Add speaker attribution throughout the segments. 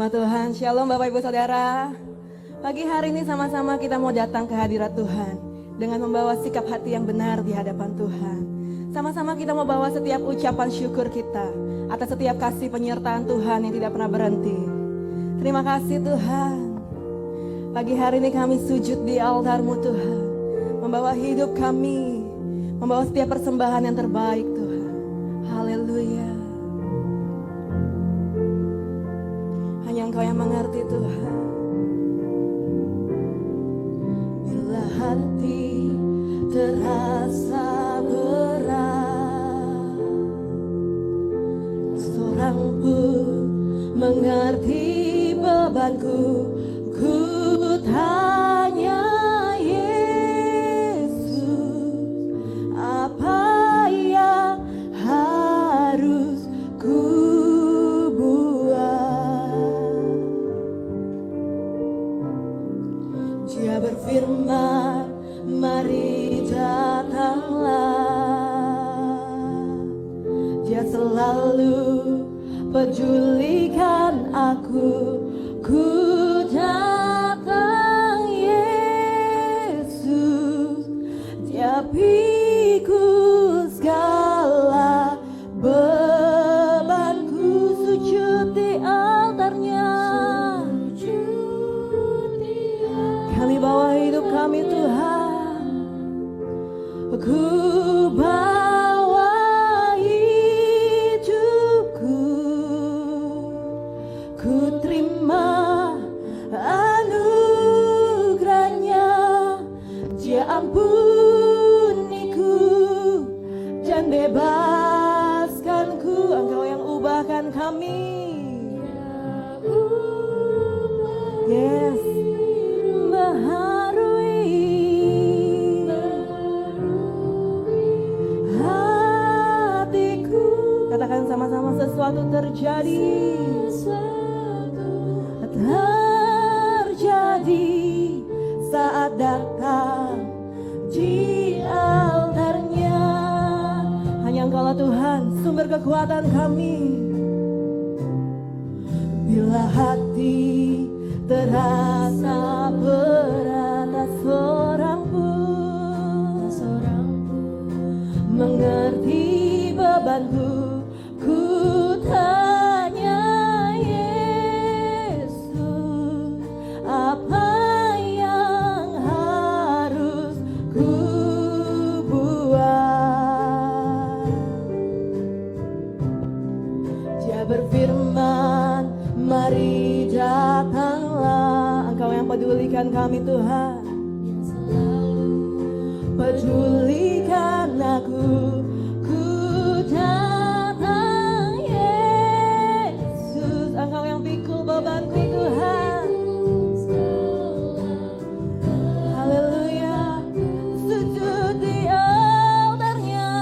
Speaker 1: Nama Tuhan, Shalom Bapak Ibu Saudara. Pagi hari ini sama-sama kita mau datang ke hadirat Tuhan dengan membawa sikap hati yang benar di hadapan Tuhan. Sama-sama kita mau bawa setiap ucapan syukur kita atas setiap kasih penyertaan Tuhan yang tidak pernah berhenti. Terima kasih Tuhan. Pagi hari ini kami sujud di altar-Mu Tuhan, membawa hidup kami, membawa setiap persembahan yang terbaik Tuhan. Haleluya. Hanya Engkau yang mengerti Tuhan. Bila hati terasa berat, seorang pun mengerti bebanku. Ku tanya Yesus, apa yang harus ku buat? Dia berfirman, mari datanglah. Dia selalu pedulikan aku. Ku datang Yesus, Dia pikul segala bebanku. Sujud di altarnya, kami bawa hidup kami Tuhan. Ku bawa hidupku, ku terima anugerahnya. Dia ampuniku dan bebaskanku. Engkau yang ubahkan kami. Yes, baharui hatiku. Katakan sama-sama, sesuatu terjadi. Saat datang di altarnya. Hanya Engkaulah Tuhan, sumber kekuatan kami. Bila hati terasa berat, tak seorang pun mengerti bebanku. Ku tanya Yesus, apa yang harus ku buat? Dia berfirman, mari datanglah. Engkau yang pedulikan kami Tuhan, yang selalu pedulikan aku. Ku datang Yesus, Engkau yang pikul bebanku Tuhan. Haleluya. Sujud di altarnya,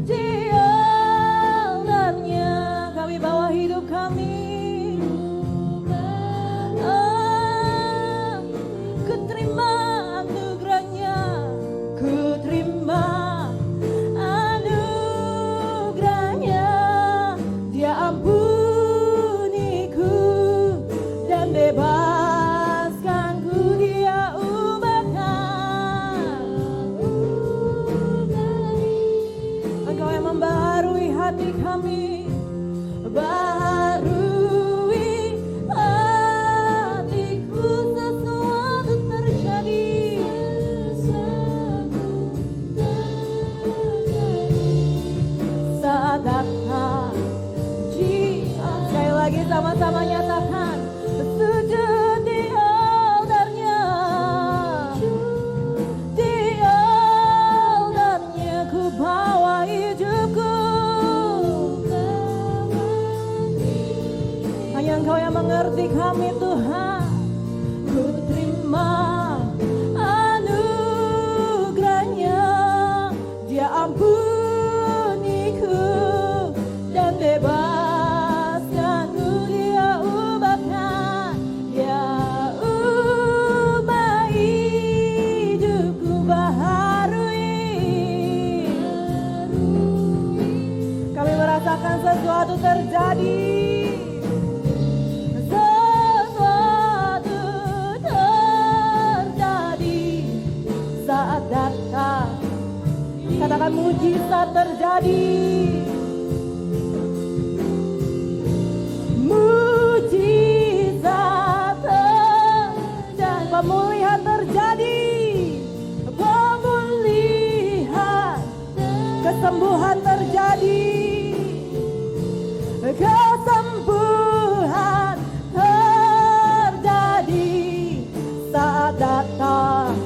Speaker 1: di altarnya kami bawa hidup kami. Ku terima anugerahnya, ku terima anugerahnya. Dia ampuniku dan bebaskanku. Dia ubahkan. Engkau yang membaharui hati kami. Baharui hatiku, sesuatu terjadi. nyatakan mujizat terjadi. Mujizat terjadi, pemulihan terjadi, pemulihan, kesembuhan terjadi, kesembuhan terjadi saat datang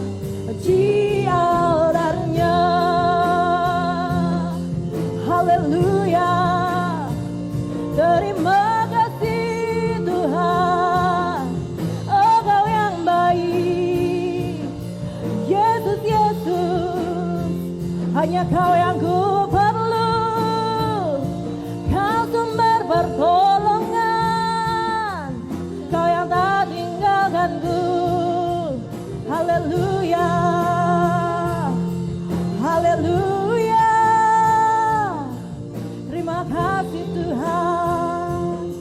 Speaker 1: jiarnya. Haleluya, terima kasih Tuhan, Engkau yang baik. Yesus, Yesus, hanya Kau yang ku perlu, Kau sumber pertolongan, Kau yang tak tinggalkanku. Haleluya, haleluya, terima kasih Tuhan,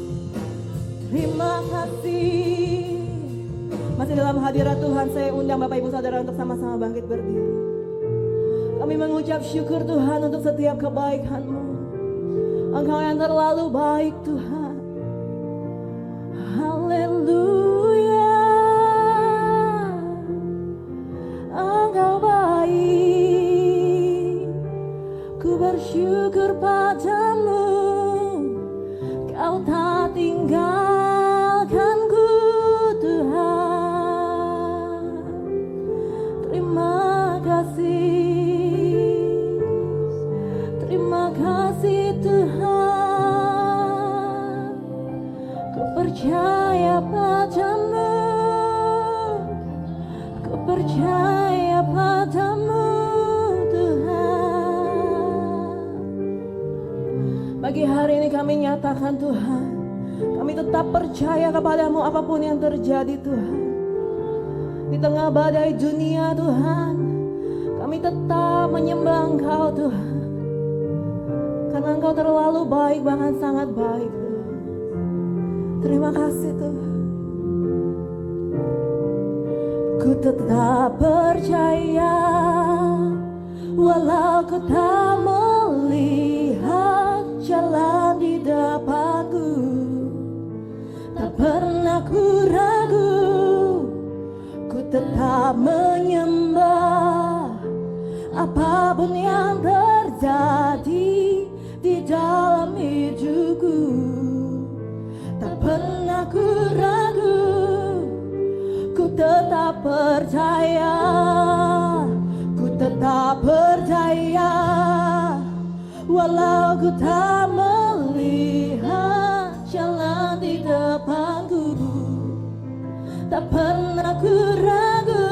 Speaker 1: terima kasih. Masih dalam hadirat Tuhan, saya undang Bapak Ibu Saudara untuk sama-sama bangkit berdiri. Kami mengucap syukur Tuhan untuk setiap kebaikan-Mu. Engkau yang terlalu baik Tuhan. Haleluya, Engkau baik. Ku bersyukur padamu, Kau tak tinggalkanku Tuhan. Terima kasih, terima kasih Tuhan. Ku percaya padamu, ku percaya padamu Tuhan. Pagi hari ini kami nyatakan Tuhan, kami tetap percaya kepadamu apapun yang terjadi Tuhan. Di tengah badai dunia Tuhan, kami tetap menyembah Engkau Tuhan. Karena Engkau terlalu baik, bahkan sangat baik Tuhan. Terima kasih Tuhan. Ku tetap percaya, walau ku tak melihat jalan di depanku. Tak pernah ku ragu, ku tetap menyembah. Apapun yang terjadi di dalam hidupku, tak pernah ku ragu, ku tetap percaya, ku tetap percaya. Walau ku tak melihat jalan di depanku, tak pernah ku ragu,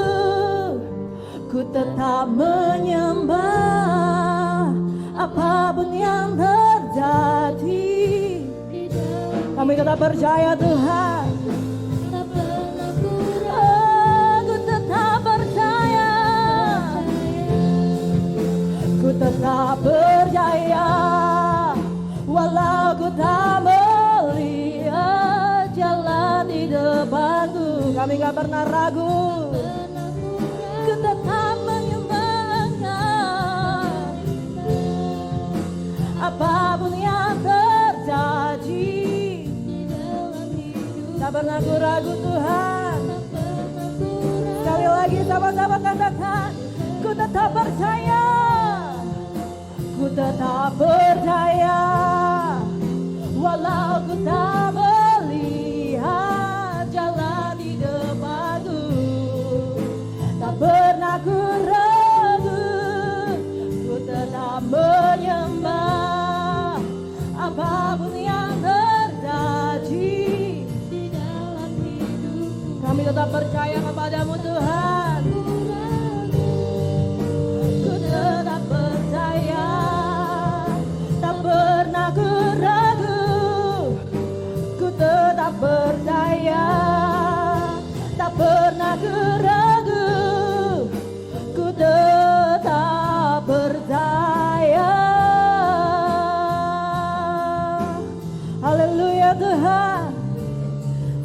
Speaker 1: ku tetap menyembah. Apapun yang terjadi, kami tetap percaya Tuhan. Ku tetap percaya, ku tetap percaya. Walau ku tak melihat jalan di depanku, kami gak pernah ragu, ku tetap menyembah. Apapun yang terjadi, tak pernah ku ragu Tuhan. Sekali lagi sama-sama katakan, ku tetap percaya, ku tetap percaya. Walau ku tak melihat jalan di depanku, tak pernah ku ragu, ku tetap menyembah. Apapun yang terjadi di dalam hidup, kami tetap percaya kepadamu Tuhan. Ku tetap percaya, tak pernah ku ragu, ku tetap percaya, tak pernah ku ragu, ku tetap percaya. Haleluya Tuhan.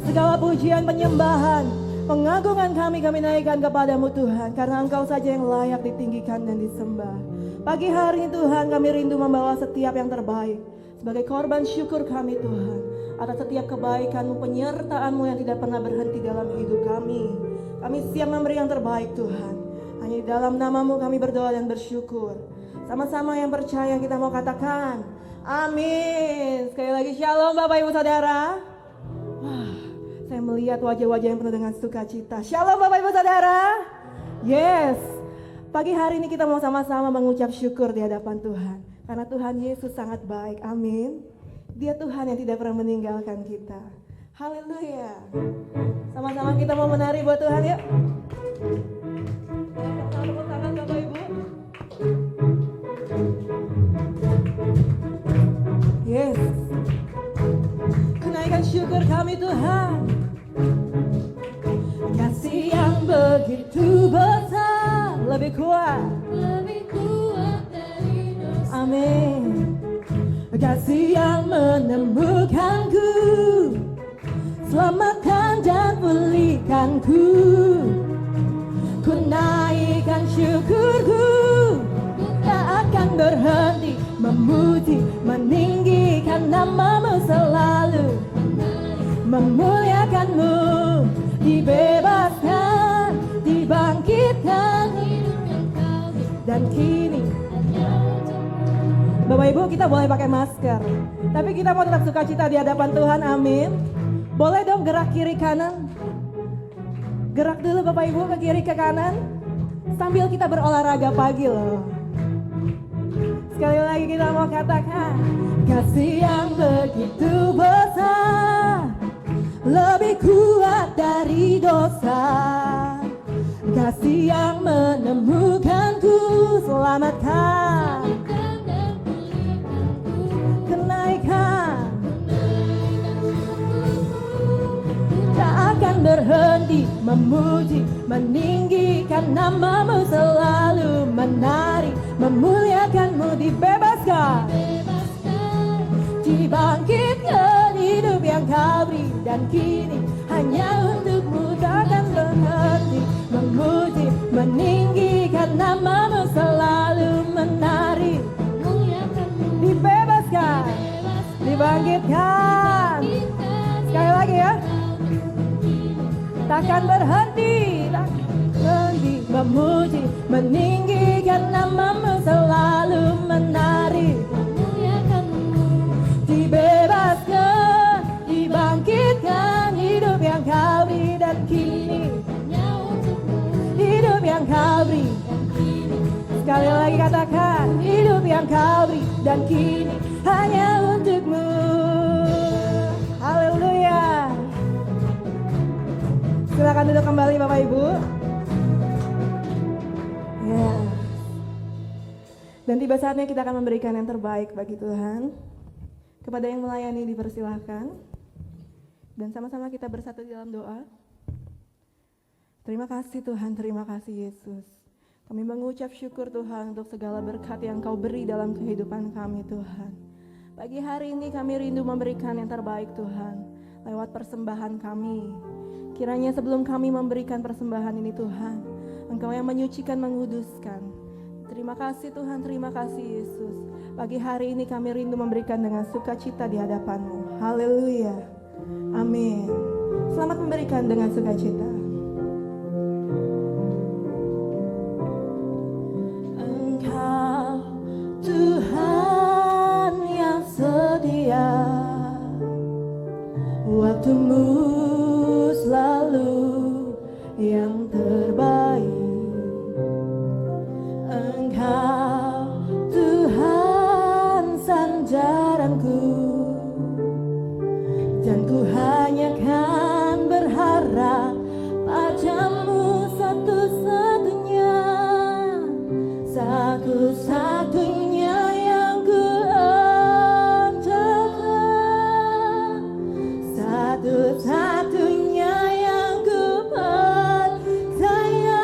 Speaker 1: Segala pujian, penyembahan, pengagungan kami naikkan kepadamu Tuhan. Karena Engkau saja yang layak ditinggikan dan disembah. Pagi hari ini Tuhan, kami rindu membawa setiap yang terbaik sebagai korban syukur kami Tuhan, atas setiap kebaikan-Mu, penyertaan-Mu yang tidak pernah berhenti dalam hidup kami. Kami siap memberi yang terbaik Tuhan. Hanya di dalam nama-Mu kami berdoa dan bersyukur. Sama-sama yang percaya kita mau katakan amin. Sekali lagi shalom Bapak Ibu Saudara. Wah, saya melihat wajah-wajah yang penuh dengan sukacita. Shalom Bapak Ibu Saudara. Yes, pagi hari ini kita mau sama-sama mengucap syukur di hadapan Tuhan. Karena Tuhan Yesus sangat baik, amin. Dia Tuhan yang tidak pernah meninggalkan kita. Haleluya. Sama-sama kita mau menari buat Tuhan yuk. Tepuk tangan Bapak Ibu. Yes. Kenaikan syukur kami Tuhan. Kasih yang begitu besar, lebih kuat dari dosa. Amin. Kasih yang menemukanku, selamatkan dan pulihkanku. Ku naikkan syukurku, tak akan berhenti memuji, meninggikan nama-Mu selalu, memuliakan-Mu, dibebaskan, dibangkitkan, dan kini. Bapak Ibu, kita boleh pakai masker, tapi kita mau tetap sukacita di hadapan Tuhan, amin. Boleh dong gerak kiri kanan. Gerak dulu Bapak Ibu ke kiri ke kanan, sambil kita berolahraga pagi loh. Sekali lagi kita mau katakan, kasih yang begitu besar, lebih kuat dari dosa. Kasih yang menemukanku, selamatkan, kenaikan, tak akan berhenti memuji, meninggikan nama-Mu selalu, menari, memuliakan-Mu, dibebaskan, dibangkitkan, hidup yang Kau beri, dan kini hanya untuk-Mu takkan berhenti memuji, meninggikan nama-Mu selalu, menari, dibebaskan, dibangkitkan. Sekali lagi ya. Takkan berhenti, takkan berhenti memuji, meninggikan nama-Mu selalu, menari, dibebaskan, dibangkitkan, hidup yang Kau beri, dan kini hidup yang Kau beri. Sekali lagi katakan, hidup yang Kau beri, dan kini hanya untuk-Mu. Haleluya. Silakan duduk kembali Bapak Ibu. Ya. Dan tiba saatnya kita akan memberikan yang terbaik bagi Tuhan. Kepada yang melayani dipersilahkan. Dan sama-sama kita bersatu di dalam doa. Terima kasih Tuhan, terima kasih Yesus. Kami mengucap syukur Tuhan untuk segala berkat yang Kau beri dalam kehidupan kami Tuhan. Pagi hari ini kami rindu memberikan yang terbaik Tuhan, lewat persembahan kami. Kiranya sebelum kami memberikan persembahan ini Tuhan, Engkau yang menyucikan, menguduskan. Terima kasih Tuhan, terima kasih Yesus. Pagi hari ini kami rindu memberikan dengan sukacita di hadapan-Mu. Haleluya. Amin. Selamat memberikan dengan sukacita. Engkau Tuhan yang sedia, waktu-Mu selalu yang terbaik. Engkau Tuhan sandaranku, dan ku hanya kan berharap padamu satu-satunya, satu-satunya yang ku andalkan, satu-satunya yang ku percaya.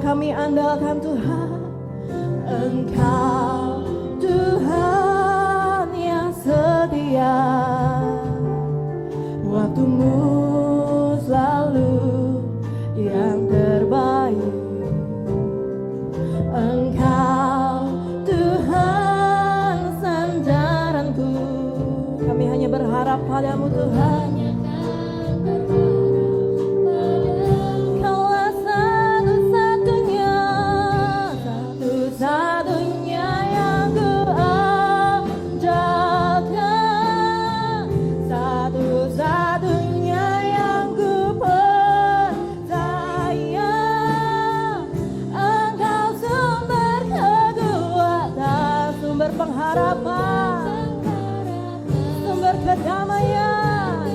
Speaker 1: kami andalkan Tuhan. Engkau Tuhan yang setia, waktumu selalu yang terbaik. Engkau Tuhan sandaranku, kami hanya berharap padamu Tuhan. Kedamaian,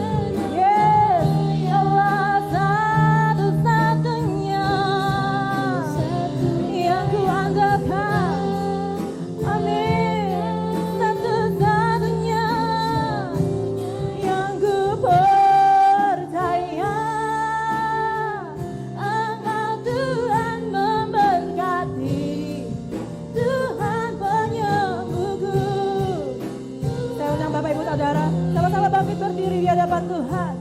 Speaker 1: yes, Allah satu-satunya yang ku andalkan, amin, satu-satunya yang ku percaya. Engkau Tuhan memberkati, Tuhan penyembuhku. Saya undang Bapak Ibu Saudara, sama-sama bangkit berdiri di hadapan Tuhan.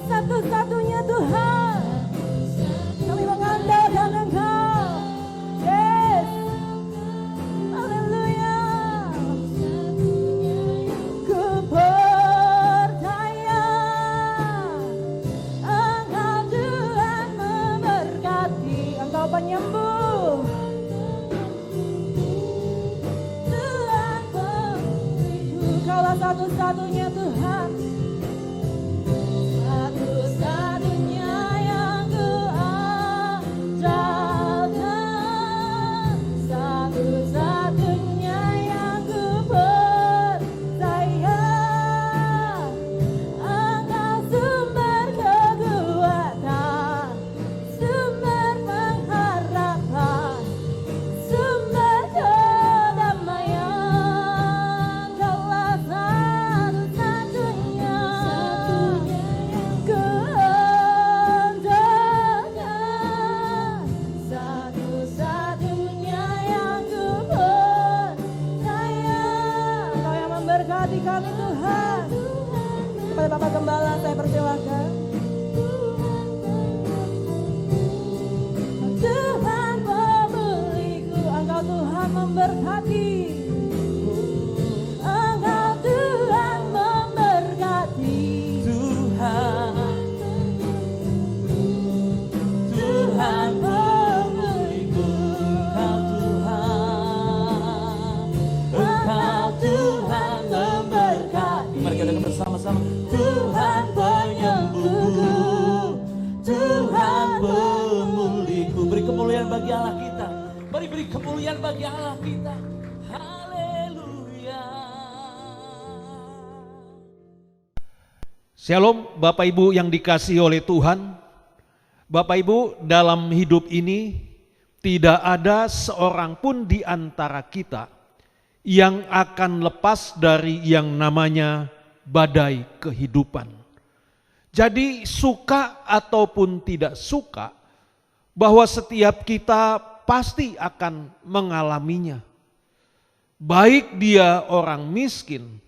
Speaker 1: Satu-satunya Tuhan, kami mengandalkan Engkau. Yes, haleluya. Ku percaya Engkau Tuhan memberkati, Engkau penyembuh, Tuhan pemulihku. Kaulah satu-satunya Tuhan, satu-satunya yang ku andalkan, satu-satunya yang ku percaya. Engkau sumber kekuatan, sumber pengharapan, sumber kedamaian. Kaulah satu-satunya ku andalkan, satu-satunya yang ku percaya. Engkau yang memberkati kami Tuhan. Kepada Bapak Gembala saya persilakan. Tuhan pemulihku, Engkau Tuhan memberkati. Engkau Tuhan memberkati. Tuhan pemulihku, Engkau Tuhan memberkati.
Speaker 2: Mari kita dengar bersama-sama.
Speaker 1: Tuhan penyembuhku, Tuhan
Speaker 2: Pemulihku. Beri kemuliaan bagi Allah kita. Mari beri kemuliaan bagi Allah kita. Haleluya.
Speaker 3: Shalom Bapak Ibu yang dikasihi oleh Tuhan. Bapak Ibu, dalam hidup ini tidak ada seorang pun di antara kita yang akan lepas dari yang namanya badai kehidupan. Jadi suka ataupun tidak suka, bahwa setiap kita pasti akan mengalaminya. Baik dia orang miskin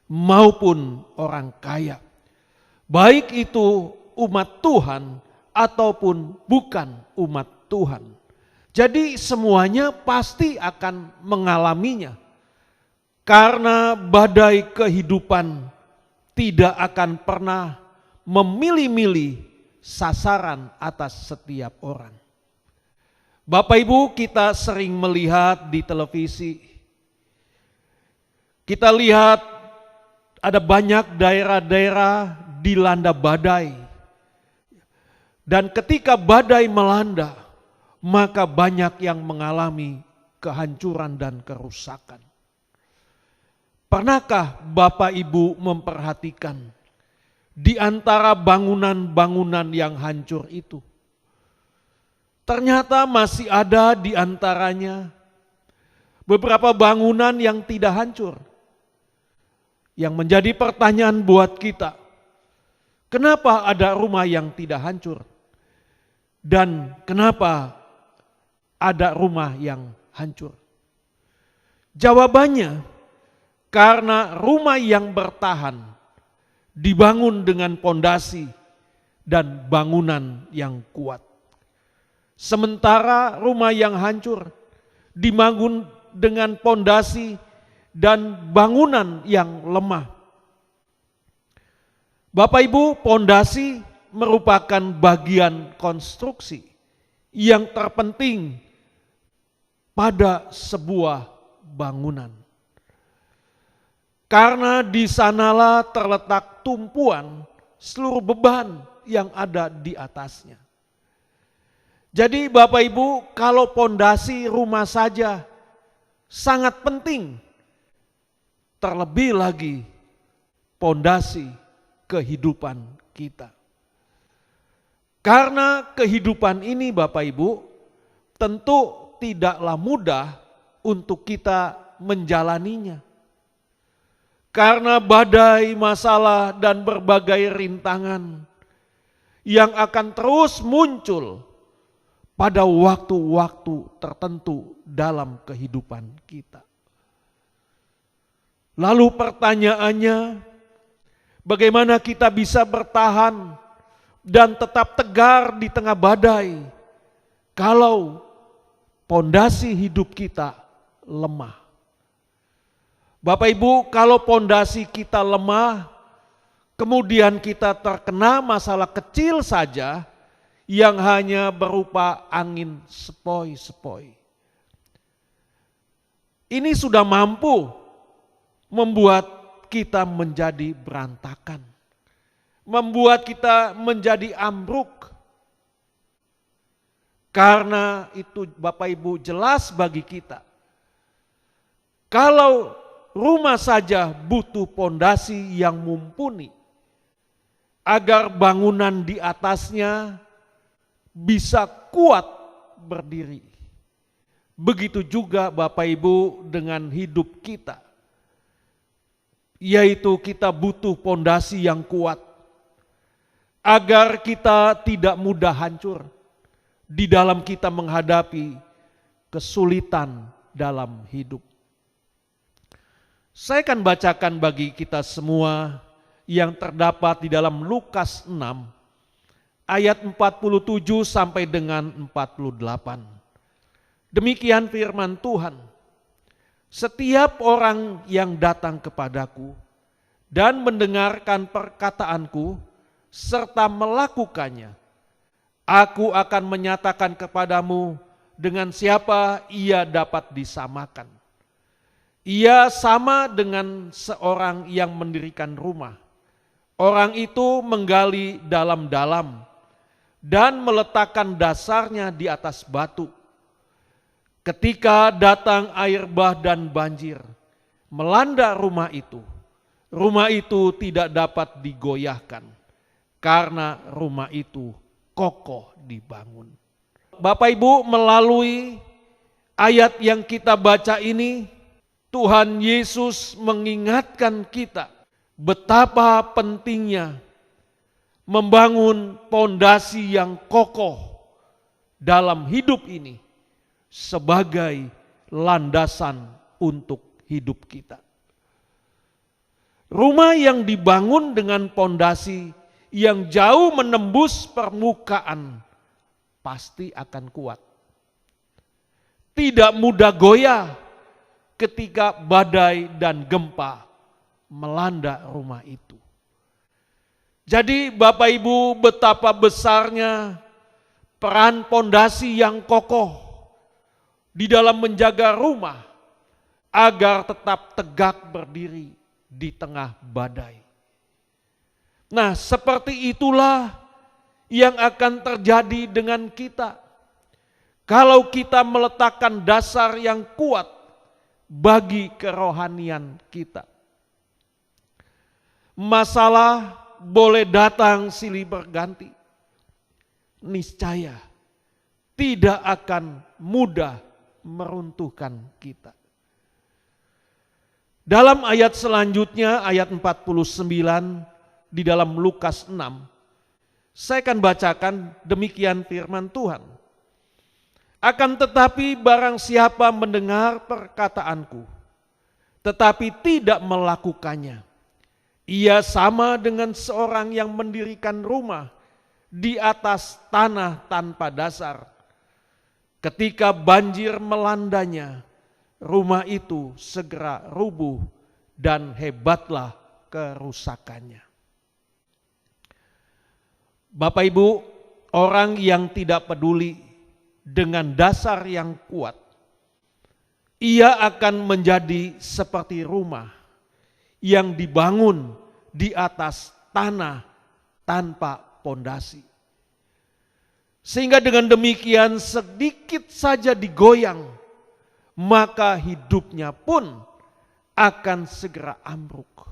Speaker 3: maupun orang kaya. Baik itu umat Tuhan ataupun bukan umat Tuhan. Jadi semuanya pasti akan mengalaminya. Karena badai kehidupan tidak akan pernah memilih-milih sasaran atas setiap orang. Bapak Ibu, kita sering melihat di televisi, kita lihat ada banyak daerah-daerah dilanda badai. Dan ketika badai melanda, maka banyak yang mengalami kehancuran dan kerusakan. Pernahkah Bapak Ibu memperhatikan di antara bangunan-bangunan yang hancur itu, ternyata masih ada di antaranya beberapa bangunan yang tidak hancur. Yang menjadi pertanyaan buat kita, kenapa ada rumah yang tidak hancur? Dan kenapa ada rumah yang hancur? Jawabannya, karena rumah yang bertahan dibangun dengan pondasi dan bangunan yang kuat. Sementara rumah yang hancur dibangun dengan pondasi dan bangunan yang lemah. Bapak Ibu, pondasi merupakan bagian konstruksi yang terpenting pada sebuah bangunan. Karena di sanalah terletak tumpuan seluruh beban yang ada di atasnya. Jadi Bapak Ibu, kalau pondasi rumah saja sangat penting, terlebih lagi pondasi kehidupan kita. Karena kehidupan ini Bapak Ibu tentu tidaklah mudah untuk kita menjalaninya. Karena badai masalah dan berbagai rintangan yang akan terus muncul pada waktu-waktu tertentu dalam kehidupan kita. Lalu pertanyaannya, bagaimana kita bisa bertahan dan tetap tegar di tengah badai kalau pondasi hidup kita lemah? Bapak Ibu, kalau pondasi kita lemah, kemudian kita terkena masalah kecil saja yang hanya berupa angin sepoi-sepoi, ini sudah mampu membuat kita menjadi berantakan, membuat kita menjadi ambruk. Karena itu Bapak Ibu jelas bagi kita, kalau rumah saja butuh pondasi yang mumpuni agar bangunan di atasnya bisa kuat berdiri. Begitu juga Bapak Ibu dengan hidup kita, yaitu kita butuh pondasi yang kuat agar kita tidak mudah hancur di dalam kita menghadapi kesulitan dalam hidup. Saya akan bacakan bagi kita semua yang terdapat di dalam Lukas 6 ayat 47 sampai dengan 48. Demikian firman Tuhan. Setiap orang yang datang kepadaku dan mendengarkan perkataanku serta melakukannya, aku akan menyatakan kepadamu dengan siapa ia dapat disamakan. Ia sama dengan seorang yang mendirikan rumah. Orang itu menggali dalam-dalam dan meletakkan dasarnya di atas batu. Ketika datang air bah dan banjir melanda rumah itu tidak dapat digoyahkan karena rumah itu kokoh dibangun. Bapak Ibu, melalui ayat yang kita baca ini, Tuhan Yesus mengingatkan kita betapa pentingnya membangun pondasi yang kokoh dalam hidup ini sebagai landasan untuk hidup kita. Rumah yang dibangun dengan pondasi yang jauh menembus permukaan pasti akan kuat. Tidak mudah goyah ketika badai dan gempa melanda rumah itu. Jadi Bapak Ibu, betapa besarnya peran pondasi yang kokoh di dalam menjaga rumah agar tetap tegak berdiri di tengah badai. Nah, seperti itulah yang akan terjadi dengan kita kalau kita meletakkan dasar yang kuat bagi kerohanian kita. Masalah boleh datang silih berganti, niscaya tidak akan mudah meruntuhkan kita. Dalam ayat selanjutnya, ayat 49 di dalam Lukas 6, saya akan bacakan demikian firman Tuhan. Akan tetapi barang siapa mendengar perkataanku, tetapi tidak melakukannya, ia sama dengan seorang yang mendirikan rumah di atas tanah tanpa dasar. Ketika banjir melandanya, rumah itu segera rubuh dan hebatlah kerusakannya. Bapak Ibu, orang yang tidak peduli dengan dasar yang kuat, ia akan menjadi seperti rumah yang dibangun di atas tanah tanpa pondasi. Sehingga dengan demikian sedikit saja digoyang, maka hidupnya pun akan segera ambruk,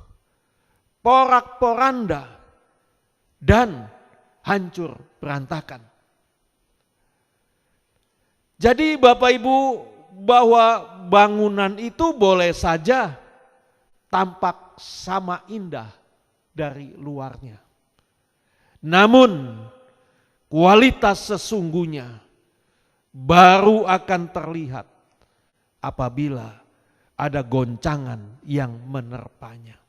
Speaker 3: porak-poranda, dan hancur berantakan. Jadi Bapak Ibu, bahwa bangunan itu boleh saja tampak sama indah dari luarnya. Namun kualitas sesungguhnya baru akan terlihat apabila ada goncangan yang menerpanya.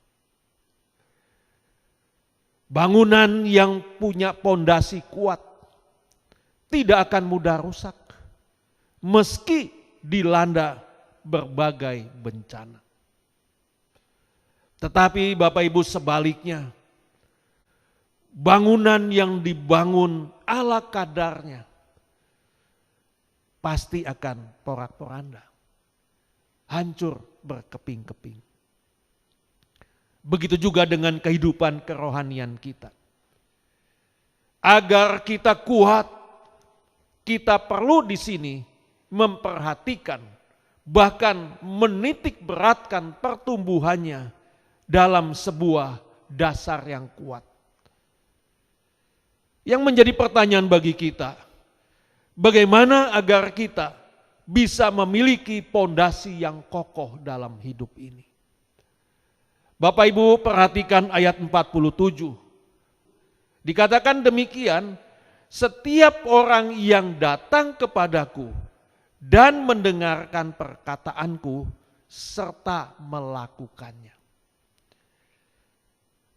Speaker 3: Bangunan yang punya pondasi kuat tidak akan mudah rusak meski dilanda berbagai bencana. Tetapi Bapak Ibu sebaliknya, bangunan yang dibangun ala kadarnya pasti akan porak-poranda, hancur berkeping-keping. Begitu juga dengan kehidupan kerohanian kita. Agar kita kuat, kita perlu di sini memperhatikan, bahkan menitik beratkan pertumbuhannya dalam sebuah dasar yang kuat. Yang menjadi pertanyaan bagi kita, bagaimana agar kita bisa memiliki pondasi yang kokoh dalam hidup ini? Bapak Ibu perhatikan ayat 47. Dikatakan demikian, setiap orang yang datang kepadaku dan mendengarkan perkataanku serta melakukannya.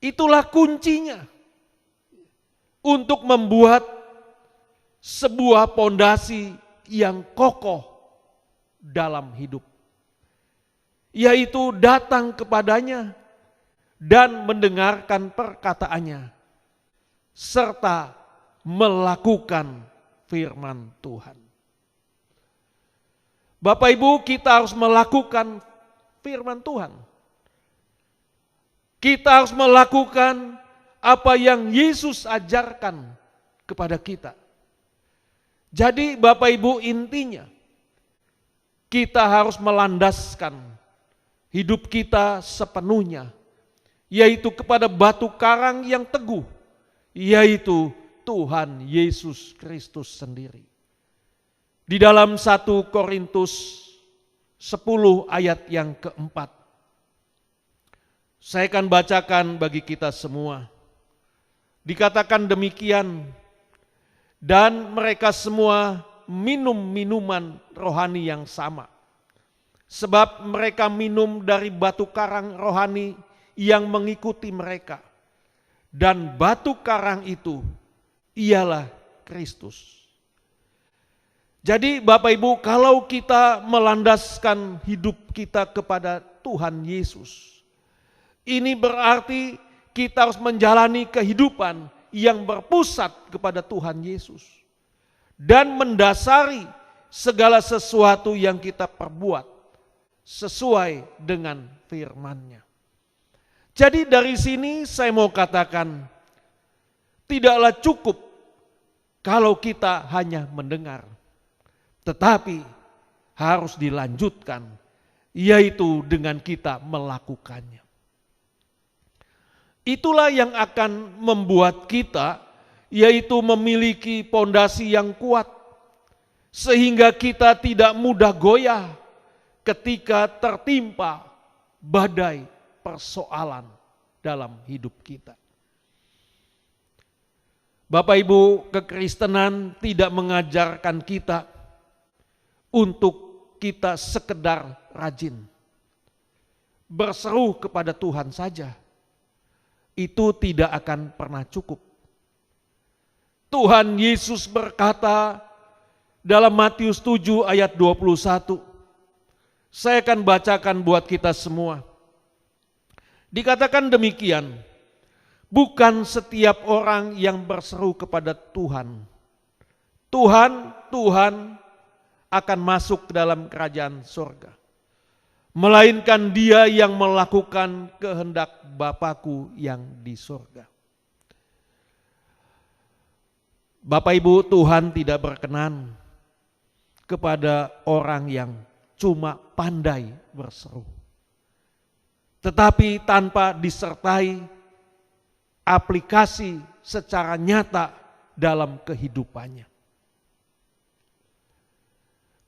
Speaker 3: Itulah kuncinya untuk membuat sebuah pondasi yang kokoh dalam hidup. Yaitu datang kepadanya dan mendengarkan perkataannya serta melakukan firman Tuhan. Bapak Ibu, kita harus melakukan firman Tuhan. Kita harus melakukan apa yang Yesus ajarkan kepada kita. Jadi Bapak Ibu, intinya kita harus melandaskan hidup kita sepenuhnya, yaitu kepada batu karang yang teguh, yaitu Tuhan Yesus Kristus sendiri. Di dalam 1 Korintus 10 ayat yang keempat, saya akan bacakan bagi kita semua. Dikatakan demikian, dan mereka semua minum minuman rohani yang sama. Sebab mereka minum dari batu karang rohani yang mengikuti mereka. Dan batu karang itu ialah Kristus. Jadi Bapak Ibu, kalau kita melandaskan hidup kita kepada Tuhan Yesus, ini berarti kita harus menjalani kehidupan yang berpusat kepada Tuhan Yesus. Dan mendasari segala sesuatu yang kita perbuat sesuai dengan firman-Nya. Jadi dari sini saya mau katakan, tidaklah cukup kalau kita hanya mendengar, tetapi harus dilanjutkan, yaitu dengan kita melakukannya. Itulah yang akan membuat kita, yaitu memiliki pondasi yang kuat, sehingga kita tidak mudah goyah ketika tertimpa badai persoalan dalam hidup kita. Bapak Ibu, kekristenan tidak mengajarkan kita untuk kita sekedar rajin berseru kepada Tuhan saja. Itu tidak akan pernah cukup. Tuhan Yesus berkata dalam Matius 7 ayat 21. Saya akan bacakan buat kita semua. Dikatakan demikian, bukan setiap orang yang berseru kepada Tuhan, Tuhan, Tuhan akan masuk ke dalam kerajaan surga, melainkan dia yang melakukan kehendak Bapakku yang di surga. Bapak Ibu, Tuhan tidak berkenan kepada orang yang cuma pandai berseru, tetapi tanpa disertai aplikasi secara nyata dalam kehidupannya.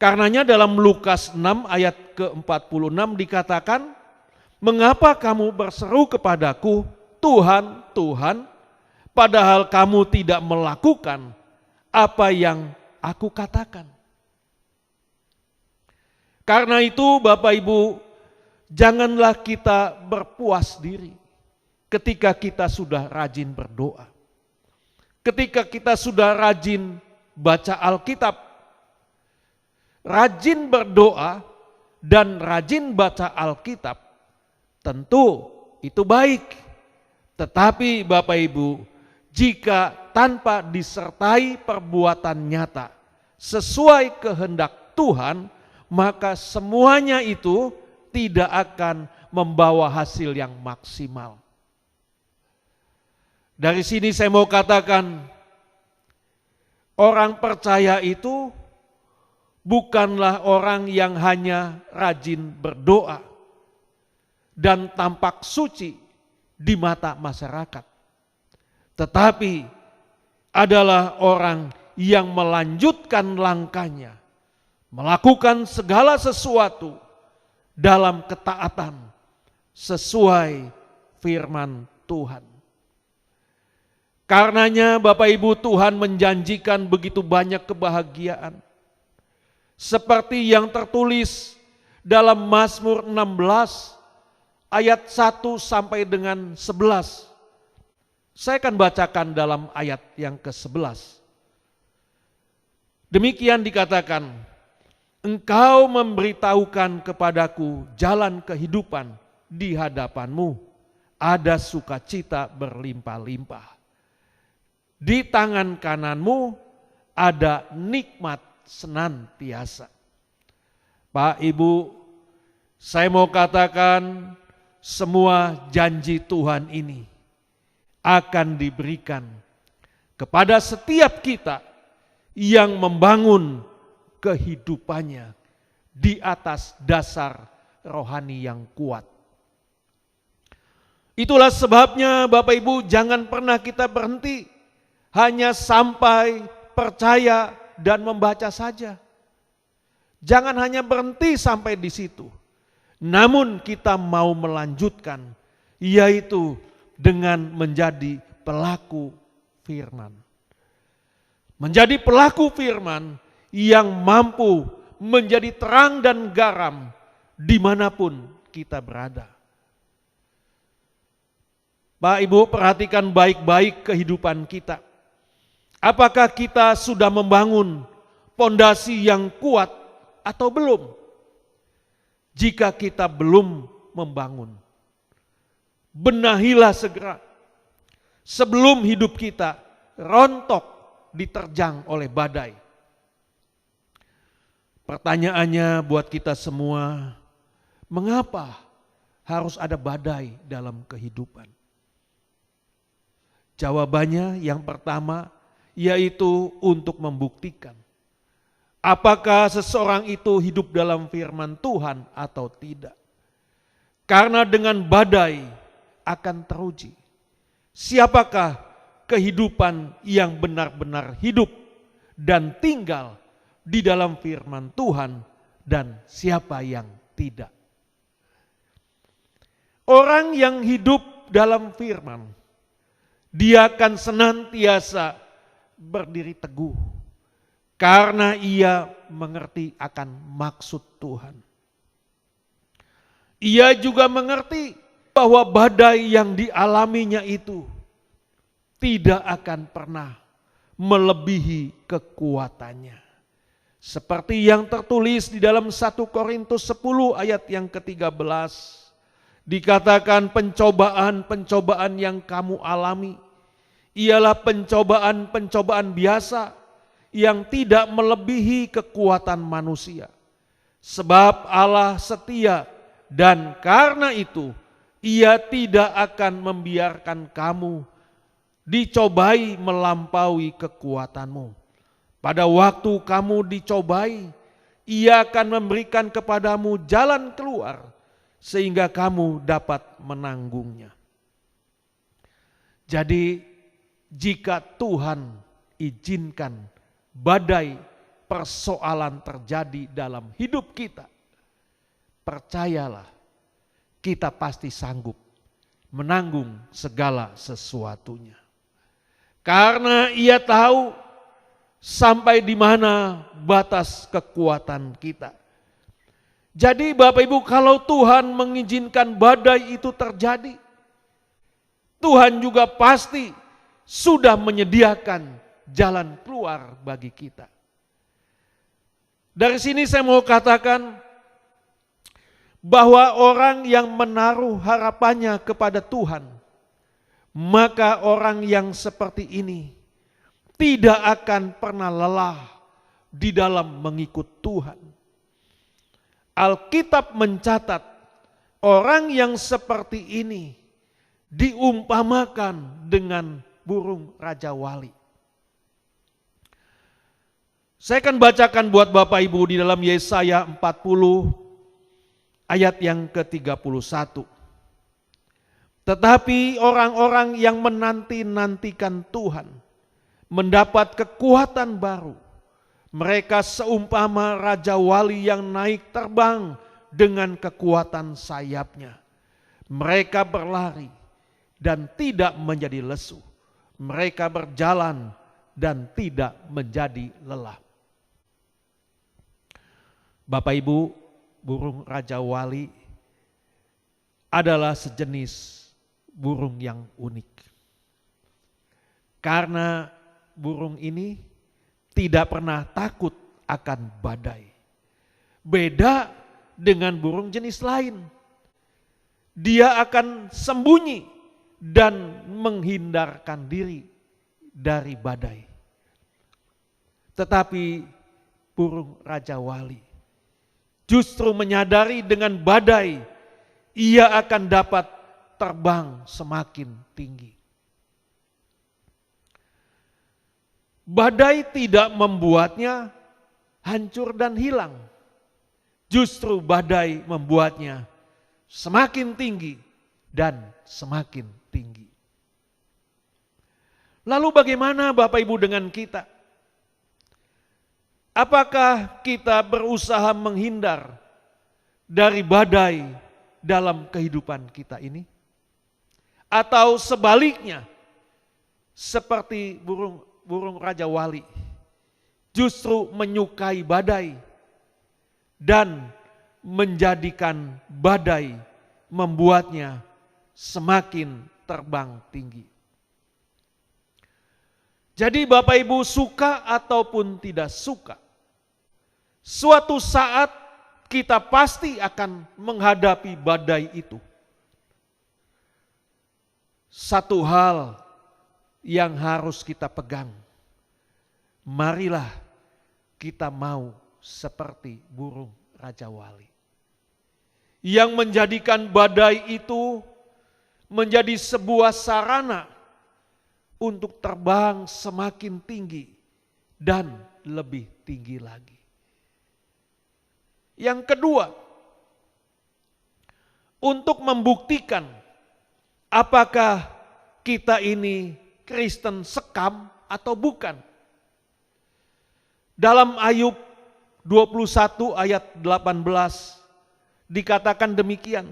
Speaker 3: Karenanya dalam Lukas 6 ayat ke-46 dikatakan, mengapa kamu berseru kepadaku, Tuhan, Tuhan, padahal kamu tidak melakukan apa yang aku katakan. Karena itu Bapak Ibu, janganlah kita berpuas diri ketika kita sudah rajin berdoa. Ketika kita sudah rajin baca Alkitab, rajin berdoa dan rajin baca Alkitab, tentu itu baik. Tetapi Bapak Ibu, jika tanpa disertai perbuatan nyata sesuai kehendak Tuhan, maka semuanya itu tidak akan membawa hasil yang maksimal. Dari sini saya mau katakan, orang percaya itu bukanlah orang yang hanya rajin berdoa dan tampak suci di mata masyarakat, tetapi adalah orang yang melanjutkan langkahnya, melakukan segala sesuatu dalam ketaatan sesuai firman Tuhan. Karenanya Bapak Ibu, Tuhan menjanjikan begitu banyak kebahagiaan. Seperti yang tertulis dalam Mazmur 16 ayat 1 sampai dengan 11. Saya akan bacakan dalam ayat yang ke-11. Demikian dikatakan, Engkau memberitahukan kepadaku jalan kehidupan, di hadapanmu ada sukacita berlimpah-limpah. Di tangan kananmu ada nikmat senantiasa. Pak, Ibu, saya mau katakan semua janji Tuhan ini akan diberikan kepada setiap kita yang membangun kehidupannya di atas dasar rohani yang kuat. Itulah sebabnya Bapak Ibu, jangan pernah kita berhenti hanya sampai percaya dan membaca saja. Jangan hanya berhenti sampai di situ. Namun kita mau melanjutkan, yaitu dengan menjadi pelaku firman. Menjadi pelaku firman yang mampu menjadi terang dan garam dimanapun kita berada. Pak, Ibu, perhatikan baik-baik kehidupan kita. Apakah kita sudah membangun pondasi yang kuat atau belum? Jika kita belum membangun, benahilah segera sebelum hidup kita rontok diterjang oleh badai. Pertanyaannya buat kita semua, mengapa harus ada badai dalam kehidupan? Jawabannya yang pertama, yaitu untuk membuktikan apakah seseorang itu hidup dalam firman Tuhan atau tidak. Karena dengan badai akan teruji siapakah kehidupan yang benar-benar hidup dan tinggal di dalam firman Tuhan dan siapa yang tidak. Orang yang hidup dalam firman, dia akan senantiasa berdiri teguh karena ia mengerti akan maksud Tuhan. Ia juga mengerti bahwa badai yang dialaminya itu tidak akan pernah melebihi kekuatannya. Seperti yang tertulis di dalam 1 Korintus 10 ayat yang ke-13. Dikatakan pencobaan-pencobaan yang kamu alami ialah pencobaan-pencobaan biasa yang tidak melebihi kekuatan manusia. Sebab Allah setia dan karena itu Ia tidak akan membiarkan kamu dicobai melampaui kekuatanmu. Pada waktu kamu dicobai, Ia akan memberikan kepadamu jalan keluar sehingga kamu dapat menanggungnya. Jadi jika Tuhan izinkan badai persoalan terjadi dalam hidup kita, percayalah kita pasti sanggup menanggung segala sesuatunya. Karena Ia tahu sampai di mana batas kekuatan kita. Jadi Bapak Ibu, kalau Tuhan mengizinkan badai itu terjadi, Tuhan juga pasti sudah menyediakan jalan keluar bagi kita. Dari sini saya mau katakan bahwa orang yang menaruh harapannya kepada Tuhan, maka orang yang seperti ini tidak akan pernah lelah di dalam mengikut Tuhan. Alkitab mencatat orang yang seperti ini diumpamakan dengan burung Raja Wali. Saya akan bacakan buat Bapak Ibu di dalam Yesaya 40 ayat yang ke-31. Tetapi orang-orang yang menanti-nantikan Tuhan mendapat kekuatan baru. Mereka seumpama Raja Wali yang naik terbang dengan kekuatan sayapnya. Mereka berlari dan tidak menjadi lesu. Mereka berjalan dan tidak menjadi lelah. Bapak Ibu, burung Raja Wali adalah sejenis burung yang unik. Karena burung ini tidak pernah takut akan badai. Beda dengan burung jenis lain. Dia akan sembunyi dan menghindarkan diri dari badai. Tetapi burung Raja Wali justru menyadari dengan badai ia akan dapat terbang semakin tinggi. Badai tidak membuatnya hancur dan hilang. Justru badai membuatnya semakin tinggi dan semakin tinggi. Lalu bagaimana Bapak Ibu dengan kita? Apakah kita berusaha menghindar dari badai dalam kehidupan kita ini? Atau sebaliknya, seperti burung Raja Wali, justru menyukai badai dan menjadikan badai membuatnya semakin terbang tinggi. Jadi Bapak Ibu, suka ataupun tidak suka, suatu saat kita pasti akan menghadapi badai itu. Satu hal yang harus kita pegang, marilah kita mau seperti burung Raja Wali, yang menjadikan badai itu menjadi sebuah sarana untuk terbang semakin tinggi dan lebih tinggi lagi. Yang kedua, untuk membuktikan apakah kita ini Kristen sekam atau bukan. Dalam Ayub 21 ayat 18 dikatakan demikian.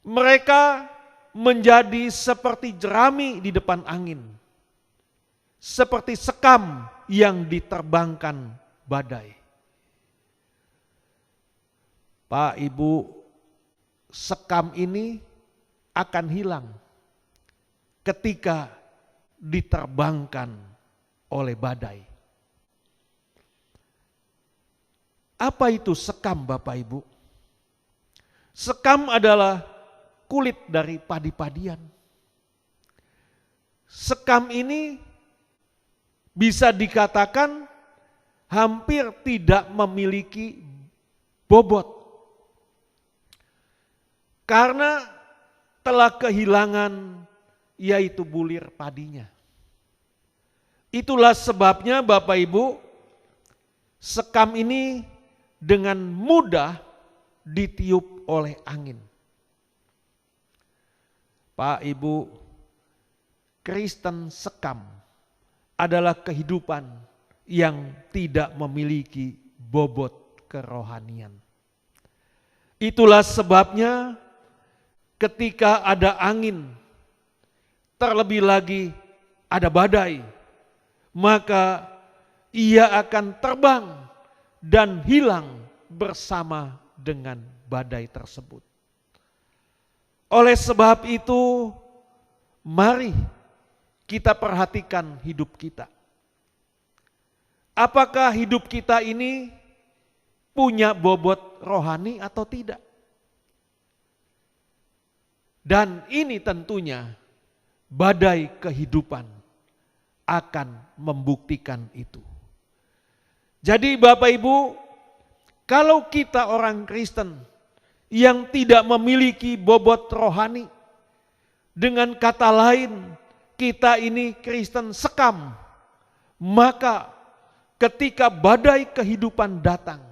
Speaker 3: Mereka menjadi seperti jerami di depan angin, seperti sekam yang diterbangkan badai. Pak, Ibu, sekam ini akan hilang ketika diterbangkan oleh badai. Apa itu sekam, Bapak Ibu? Sekam adalah kulit dari padi-padian. Sekam ini bisa dikatakan hampir tidak memiliki bobot. Karena telah kehilangan yaitu bulir padinya. Itulah sebabnya Bapak Ibu, sekam ini dengan mudah ditiup oleh angin. Pak, Ibu, Kristen sekam adalah kehidupan yang tidak memiliki bobot kerohanian. Itulah sebabnya ketika ada angin, terlebih lagi ada badai, maka ia akan terbang dan hilang bersama dengan badai tersebut. Oleh sebab itu, mari kita perhatikan hidup kita. Apakah hidup kita ini punya bobot rohani atau tidak? Dan ini tentunya badai kehidupan akan membuktikan itu. Jadi Bapak Ibu, kalau kita orang Kristen yang tidak memiliki bobot rohani, dengan kata lain kita ini Kristen sekam, maka ketika badai kehidupan datang,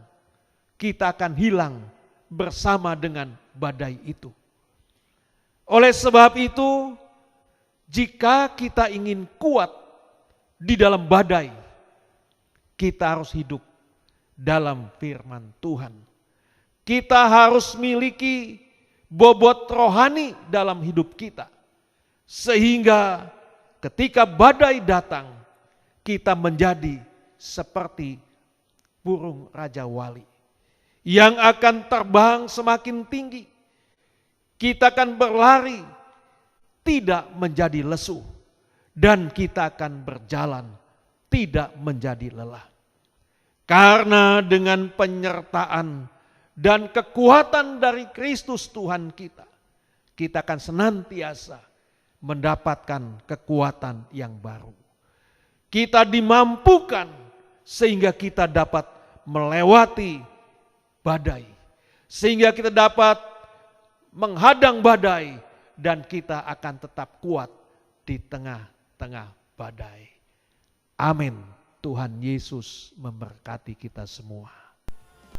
Speaker 3: kita akan hilang bersama dengan badai itu. Oleh sebab itu, jika kita ingin kuat di dalam badai, kita harus hidup dalam firman Tuhan. Kita harus miliki bobot rohani dalam hidup kita. Sehingga ketika badai datang, kita menjadi seperti burung Raja Wali yang akan terbang semakin tinggi. Kita akan berlari, tidak menjadi lesu, dan kita akan berjalan, tidak menjadi lelah. Karena dengan penyertaan dan kekuatan dari Kristus Tuhan kita, kita akan senantiasa mendapatkan kekuatan yang baru. Kita dimampukan sehingga kita dapat melewati badai, sehingga kita dapat menghadang badai, dan kita akan tetap kuat di tengah-tengah badai. Amin. Tuhan Yesus memberkati kita semua.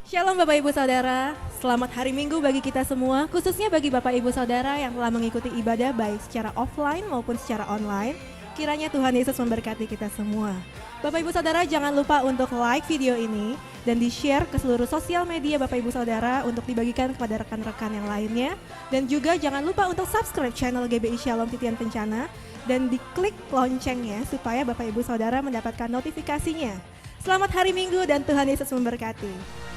Speaker 1: Shalom Bapak Ibu Saudara, selamat hari Minggu bagi kita semua, khususnya bagi Bapak Ibu Saudara yang telah mengikuti ibadah baik secara offline maupun secara online. Kiranya Tuhan Yesus memberkati kita semua. Bapak Ibu Saudara, jangan lupa untuk like video ini dan di-share ke seluruh sosial media Bapak Ibu Saudara untuk dibagikan kepada rekan-rekan yang lainnya. Dan juga jangan lupa untuk subscribe channel GBI Shalom Titian Kencana dan diklik loncengnya supaya Bapak Ibu Saudara mendapatkan notifikasinya. Selamat hari Minggu dan Tuhan Yesus memberkati.